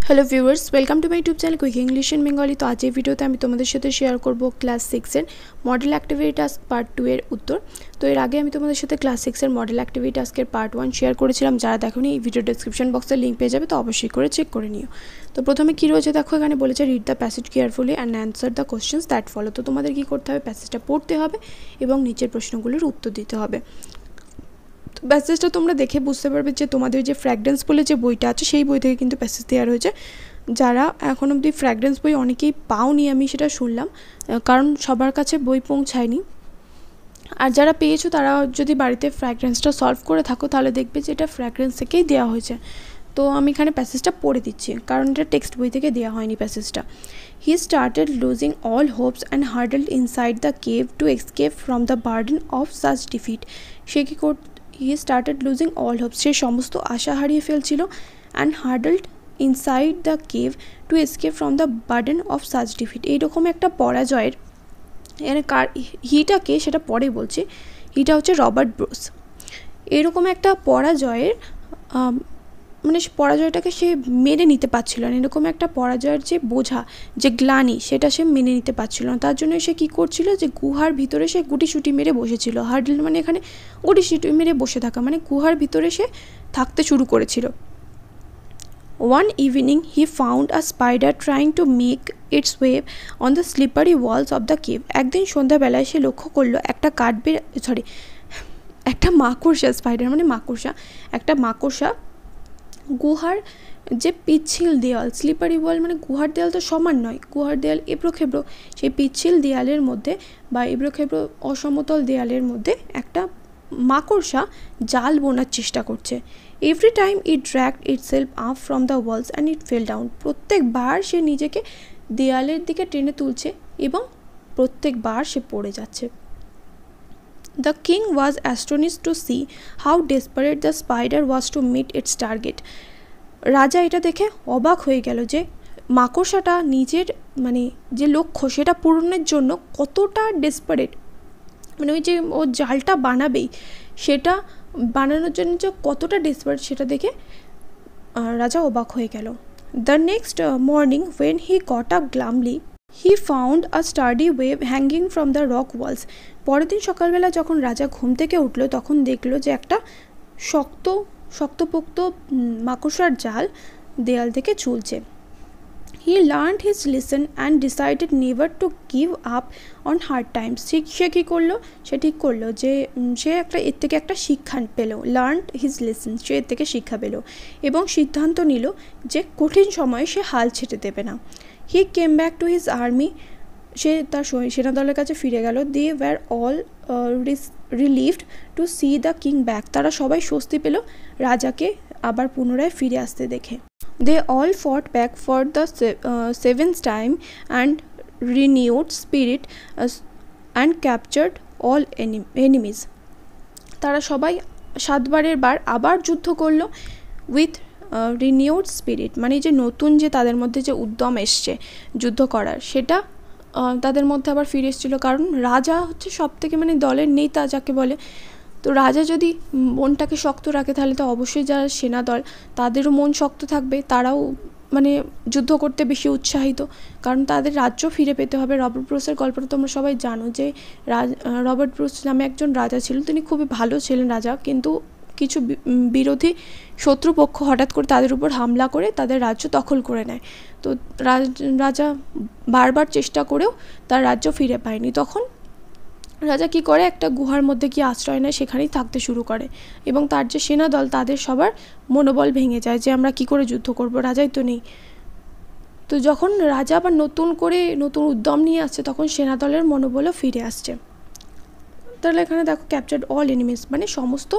Hello viewers, welcome to my YouTube channel quick English in Bengali. তো আজ এই ভিডিওতে আমি তোমাদের সাথে শেয়ার করব ক্লাস 6-এর মডেল অ্যাক্টিভিটি টাস্ক পার্ট 2 এর উত্তর। তো এর আগে আমি তোমাদের সাথে ক্লাস 6-এর মডেল অ্যাক্টিভিটি টাস্কের পার্ট 1 শেয়ার করেছিলাম। যারা দেখোনি এই ভিডিও ডেসক্রিপশন বক্সে লিঙ্ক পেয়ে যাবে, তো অবশ্যই করে চেক করে নিও। তো প্রথমে কী রয়েছে দেখো, এখানে বলেছে read the passage carefully and answer the questions that follow. তো তোমাদের কী করতে হবে, প্যাসেজটা পড়তে হবে এবং নিচের প্রশ্নগুলোর উত্তর দিতে হবে। প্যাসেজটা তোমরা দেখে বুঝতে পারবে যে তোমাদের যে ফ্র্যাগরেন্স বলে যে বইটা আছে সেই বই থেকে কিন্তু প্যাসেজ দেওয়া রয়েছে। যারা এখন অবধি ফ্র্যাগরেন্স বই অনেকেই পাওনি, আমি সেটা শুনলাম, কারণ সবার কাছে বই পৌঁছায়নি। আর যারা পেয়েছো তারা যদি বাড়িতে ফ্র্যাগরেন্সটা সলভ করে থাকো তাহলে দেখবে যে এটা ফ্র্যাগরেন্স থেকেই দেওয়া হয়েছে। তো আমি এখানে প্যাসেজটা পড়ে দিচ্ছি, কারণ এটা টেক্সট বই থেকে দেওয়া হয়নি প্যাসেজটা। He started losing all hopes and hurdled inside the cave to escape from the burden of such defeat. সে কী he started losing all hopes, সে সমস্ত আশা হারিয়ে ফেলছিল, and hurdled inside the cave to escape from the burden of such defeat. এইরকম একটা পরাজয়ের, এখানে কার হিটাকে সেটা পরে বলছি, হিটা হচ্ছে রবার্ট ব্রুস। এরকম একটা পরাজয়ের মানে পরাজয়টাকে সে মেনে নিতে পারছিল না, এরকম একটা পরাজয়ের যে বোঝা, যে গ্লানি, সেটা সে মেনে নিতে পারছিল না। তার জন্য সে কী করছিল, যে গুহার ভিতরে সে গুটিসুটি মেরে বসেছিল। হার্ডেল মানে এখানে গুটিসুটি মেরে বসে থাকা, মানে গুহার ভিতরে সে থাকতে শুরু করেছিল। One evening he found a spider trying to make its way on the slippery walls of the cave. একদিন সন্ধ্যাবেলায় সে লক্ষ্য করলো একটা মাকড়সা, স্পাইডার মানে মাকড়সা, একটা মাকড়সা গুহার যে পিচ্ছিল দেওয়াল, স্লিপারি ওয়াল মানে গুহার দেওয়াল তো সমান নয়, গুহার দেওয়াল এবড়োখেবড়ো, সেই পিচ্ছিল দেওয়ালের মধ্যে বা এবড়োখেবড়ো অসমতল দেওয়ালের মধ্যে একটা মাকড়সা জাল বোনার চেষ্টা করছে। Every time it dragged itself up from the walls and it fail down. প্রত্যেকবার সে নিজেকে দেয়ালের দিকে টেনে তুলছে এবং প্রত্যেকবার সে পড়ে যাচ্ছে। The king was astonished to see how desperate the spider was to meet its target. রাজা এটা দেখে অবাক হয়ে গেল যে মাকড়সাটা নিজের মানে যে লক্ষ্য সেটা পূরণের জন্য কতটা ডেসপারেট, মানে ওই যে ও জালটা বানাবেই, সেটা বানানোর জন্য যে কতটা ডেসপারেট সেটা দেখে রাজা অবাক হয়ে গেল। The next morning when he got up glumly he found a sturdy web hanging from the rock walls. পরের দিন সকালবেলা যখন রাজা ঘুম থেকে উঠলো তখন দেখলো যে একটা শক্তপোক্ত মাকড়সার জাল দেয়াল থেকে ঝুলছে। He learned his lesson and decided never to give up on hard times. সে কী করলো, সে ঠিক করলো যে সে এর থেকে একটা শিক্ষা পেল। লার্নড হিজ লেসন, সে এর থেকে শিক্ষা পেল এবং সিদ্ধান্ত নিল যে কঠিন সময়ে সে হাল ছেড়ে দেবে না। He came back to his army, সে তার সেনাদলের কাছে ফিরে গেল। They were all relieved to see the king back. তারা সবাই স্বস্তি পেল রাজাকে আবার পুনরায় ফিরে আসতে দেখে। They all fought back for the seventh time and renewed spirit and captured all enemies. তারা সবাই 7 বারের বার আবার যুদ্ধ করলো উইথ রিনিউড স্পিরিট, মানে যে নতুন যে তাদের মধ্যে যে উদ্যম এসছে যুদ্ধ করার, সেটা তাদের মধ্যে আবার ফিরে এসেছিলো। কারণ রাজা হচ্ছে সব থেকে মানে দলের নেতা যাকে বলে। তো রাজা যদি মনটাকে শক্ত রাখে তাহলে তো অবশ্যই যারা সেনা দল তাদেরও মন শক্ত থাকবে, তারাও মানে যুদ্ধ করতে বেশি উৎসাহিত, কারণ তাদের রাজ্য ফিরে পেতে হবে। রবার্ট ব্রুসের গল্পটা তোমরা সবাই জানো যে রবার্ট ব্রুস নামে একজন রাজা ছিলেন, তিনি খুবই ভালো ছিলেন রাজা, কিন্তু কিছু বিরোধী শত্রুপক্ষ হঠাৎ করে তাদের উপর হামলা করে তাদের রাজ্য দখল করে নেয়। তো রাজা বারবার চেষ্টা করেও তার রাজ্য ফিরে পায়নি। তখন রাজা কী করে, একটা গুহার মধ্যে গিয়ে আশ্রয় নেয়, সেখানেই থাকতে শুরু করে এবং তার যে সেনাদল তাদের সবার মনোবল ভেঙে যায় যে আমরা কি করে যুদ্ধ করব, রাজাই তো নেই। তো যখন রাজা আবার নতুন উদ্যম নিয়ে আসছে তখন সেনাদলের মনোবলও ফিরে আসছে। তাহলে এখানে দেখো ক্যাপচার্ড অল এনিমিস, মানে সমস্ত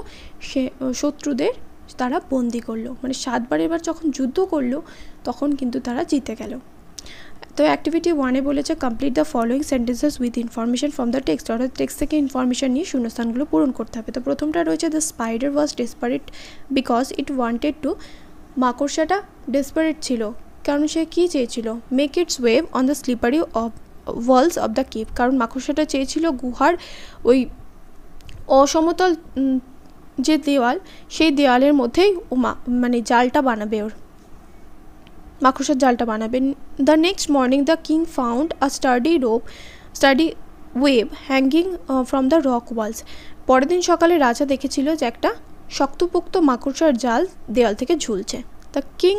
শত্রুদের তারা বন্দি করলো, মানে 7 বারের বার যখন যুদ্ধ করলো তখন কিন্তু তারা জিতে গেল। তো অ্যাক্টিভিটি 1-এ বলেছে complete the following sentences with information from the text, অর্থাৎ টেক্সট থেকে ইনফরমেশন নিয়ে শূন্যস্থানগুলো পূরণ করতে হবে। তো প্রথমটা রয়েছে the spider was desperate because it wanted to. মাকড়সাটা ডেসপারেট ছিল কারণ সে কী চেয়েছিল, make its web on the slippery walls of the cave, কারণ মাকড়সাটা চেয়েছিল গুহার ওই অসমতল যে দেওয়াল সেই দেওয়ালের মধ্যেই মানে জালটা বানাবে ওর। মাকড়সার জালটা বানাবেন। The next morning the king found a sturdy web hanging from the rock walls. পরের দিন সকালে রাজা দেখেছিল যে একটা শক্তপোক্ত মাকড়সার জাল দেওয়াল থেকে ঝুলছে। The king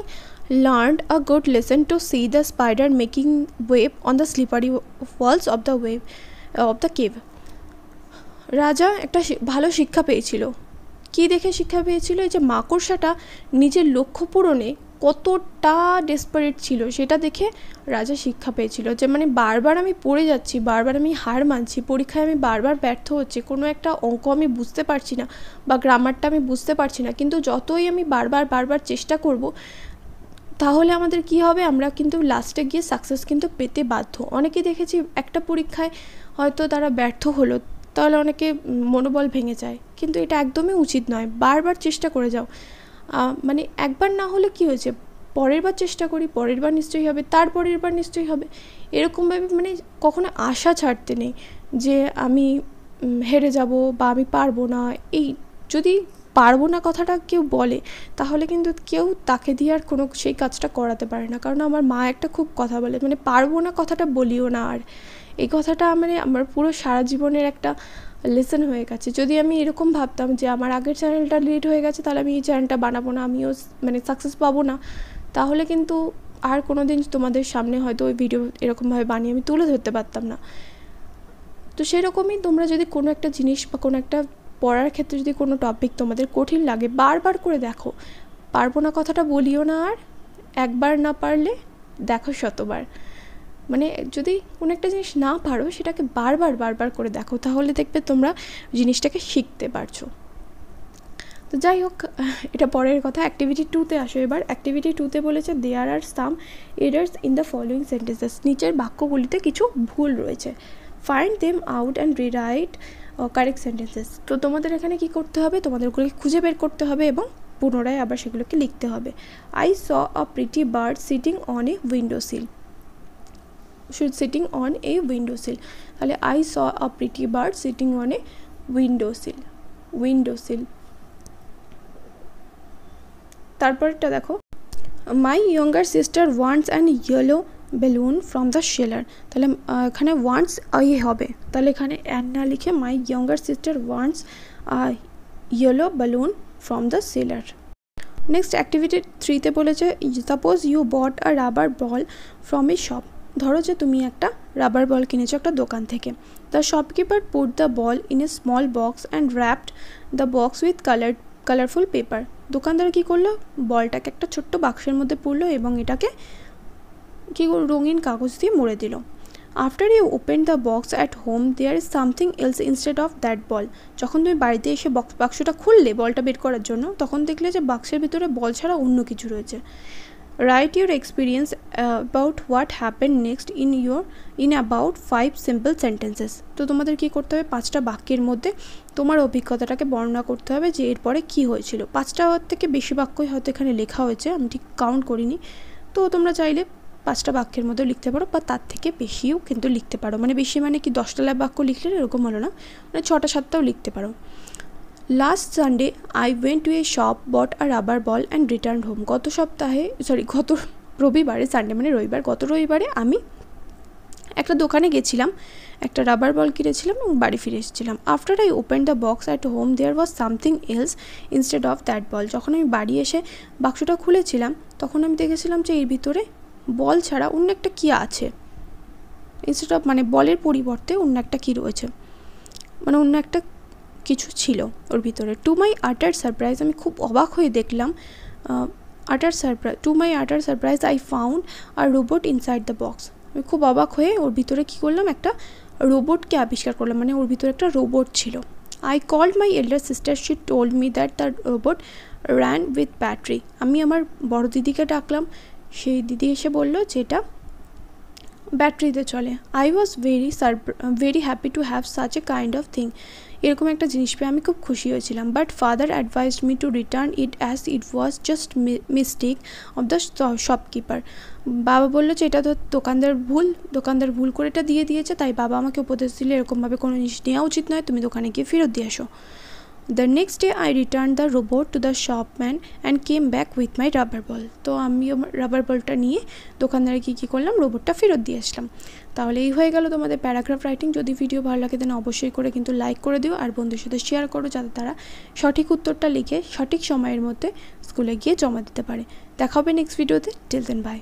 learned a good lesson to see the spider making web on the slippery walls of the cave. রাজা একটা ভালো শিক্ষা পেয়েছিল। কি দেখে শিক্ষা পেয়েছিল? এই যে মাকড়সাটা নিজের লক্ষ্য পূরণে কতটা ডেসপারেট ছিল সেটা দেখে রাজা শিক্ষা পেয়েছিল। যে মানে বারবার আমি পড়ে যাচ্ছি, বারবার আমি হার মানছি, পরীক্ষায় আমি বারবার ব্যর্থ হচ্ছি, কোনো একটা অঙ্ক আমি বুঝতে পারছি না বা গ্রামারটা আমি বুঝতে পারছি না, কিন্তু যতই আমি বারবার চেষ্টা করব তাহলে আমাদের কি হবে, আমরা কিন্তু লাস্টে গিয়ে সাকসেস কিন্তু পেতে বাধ্য। অনেকে দেখেছি একটা পরীক্ষায় হয়তো তারা ব্যর্থ হলো, তাহলে অনেকে মনোবল ভেঙে যায়, কিন্তু এটা একদমই উচিত নয়। বারবার চেষ্টা করে যাও, মানে একবার না হলে কি হয়েছে, পরের বার চেষ্টা করি, পরের বার নিশ্চয়ই হবে, তারপরের বার নিশ্চয়ই হবে, এরকমভাবে মানে কখনো আশা ছাড়তে নেই যে আমি হেরে যাব বা আমি পারবো না। এই যদি পারবো না কথাটা কেউ বলে তাহলে কিন্তু কেউ তাকে দিয়ে আর কোনো সেই কাজটা করাতে পারে না। কারণ আমার মা একটা খুব কথা বলে, মানে পারবো না কথাটা বলিও না। আর এই কথাটা মানে আমার পুরো সারা জীবনের একটা লেসন হয়ে গেছে। যদি আমি এরকম ভাবতাম যে আমার আগের চ্যানেলটা ডিলিট হয়ে গেছে, তাহলে আমি এই চ্যানেলটা বানাবো না, আমিও মানে সাকসেস পাবো না, তাহলে কিন্তু আর কোনো দিন তোমাদের সামনে হয়তো ওই ভিডিও এরকমভাবে বানিয়ে আমি তুলে ধরতে পারতাম না। তো সেরকমই তোমরা যদি কোনো একটা জিনিস বা কোনো একটা পড়ার ক্ষেত্রে যদি কোনো টপিক তোমাদের কঠিন লাগে, বারবার করে দেখো, পারবো না কথাটা বলিও না, আর একবার না পারলে দেখো শতবার। মানে যদি কোনো একটা জিনিস না পারো সেটাকে বারবার করে দেখো, তাহলে দেখবে তোমরা জিনিসটাকে শিখতে পারছো। তো যাই হোক, এটা পরের কথা। অ্যাক্টিভিটি 2-তে আসো এবার। অ্যাক্টিভিটি 2-তে বলেছে there are some errors in the following sentences. নিচের বাক্যগুলিতে কিছু ভুল রয়েছে। Find them out and rewrite correct sentences. তো তোমাদের এখানে কি করতে হবে, তোমাদের ওগুলোকে খুঁজে বের করতে হবে এবং পুনরায় আবার সেগুলোকে লিখতে হবে। I saw a pretty bird sitting on a window sill. Sitting on a window sill, তাহলে I saw a pretty bird sitting on a window sill. তারপরটা দেখো, my younger sister wants an yellow balloon from the seller. তাহলে এখানে wants হবে, তাহলে এখানে an না লিখে my younger sister wants yellow balloon from the seller. Next activity 3-তে বলেছে suppose you bought a rubber ball from a shop. ধরো যে তুমি একটা রাবার বল কিনেছো একটা দোকান থেকে। The shopkeeper put the ball in a small box and wrapped the box with colourful paper. দোকানদার কী করলো, বলটাকে একটা ছোট্ট বাক্সের মধ্যে পুরলো এবং এটাকে কি রঙিন কাগজ দিয়ে মুড়ে দিল। After you open the box at home there is something else instead of that ball. যখন তুমি বাড়িতে এসে বাক্সটা খুললে বলটা বের করার জন্য, তখন দেখলে যে বাক্সের ভিতরে বল ছাড়া অন্য কিছু রয়েছে। Right your experience about what happen next in about 5 simple sentences. তো তোমাদের কী করতে হবে, 5টা বাক্যের মধ্যে তোমার অভিজ্ঞতাটাকে বর্ণনা করতে হবে যে এরপরে কী হয়েছিল। 5টা থেকে বেশি বাক্যই হয়তো এখানে লেখা হয়েছে, আমি ঠিক কাউন্ট করিনি। তো তোমরা চাইলে 5টা বাক্যের মধ্যে লিখতে পারো বা তার থেকে বেশিও কিন্তু লিখতে পারো। মানে বেশি মানে কি 10টা বাক্য লিখলে এরকম হলো না, মানে 6টা-7টাও লিখতে পারো। Last Sunday I went to a shop, bought a rubber ball and return home. গত রবিবারে, সানডে মানে রবিবার, গত রবিবারে আমি একটা দোকানে গেছিলাম, একটা রাবার বল কিনেছিলাম এবং বাড়ি ফিরে এসেছিলাম। After I open the box at home there was something else instead of that ball. যখন আমি বাড়ি এসে বাক্সটা খুলেছিলাম তখন আমি দেখেছিলাম যে এর ভিতরে বল ছাড়া অন্য একটা কী আছে, ইনস্টেড অফ মানে বলের পরিবর্তে অন্য একটা কী রয়েছে, মানে অন্য একটা কিছু ছিল ওর ভিতরে। টু মাই আটার সারপ্রাইজ, আমি খুব অবাক হয়ে দেখলাম, to my utter surprise I found a robot inside the box. আমি খুব অবাক হয়ে ওর ভিতরে কী করলাম, একটা রোবটকে আবিষ্কার করলাম, মানে ওর ভিতরে একটা রোবট ছিল। I called my elder sister, she told me that the robot ran with battery. আমি আমার বড় দিদিকে ডাকলাম, সেই দিদি এসে বললো যে এটা ব্যাটারিতে চলে। I was very happy to have such a kind of thing. এরকম একটা জিনিস পেয়ে আমি খুব খুশি হয়েছিলাম। But father advised me to return it as it was just mistake of the shopkeeper. বাবা বললো যে এটা তো দোকানদার ভুল করে এটা দিয়ে দিয়েছে, তাই বাবা আমাকে উপদেশ দিলে এরকমভাবে কোনো জিনিস নেওয়া উচিত নয়, তুমি দোকানে গিয়ে ফেরত দিয়ে আসো। The next day I return the robot to the shopman and came back with my rubber ball. তো আমিও রাবার বলটা নিয়ে দোকানদারে কী করলাম, রোবটটা ফেরত দিয়ে আসলাম। তাহলে এই হয়ে গেল তোমাদের প্যারাগ্রাফ রাইটিং। যদি ভিডিও ভালো লাগে দেন অবশ্যই করে কিন্তু লাইক করে দিও, আর বন্ধুদের সাথে শেয়ার করো যাতে তারা সঠিক উত্তরটা লিখে সঠিক সময়ের মধ্যে স্কুলে গিয়ে জমা দিতে পারে। দেখা হবে নেক্সট ভিডিওতে। Till then by.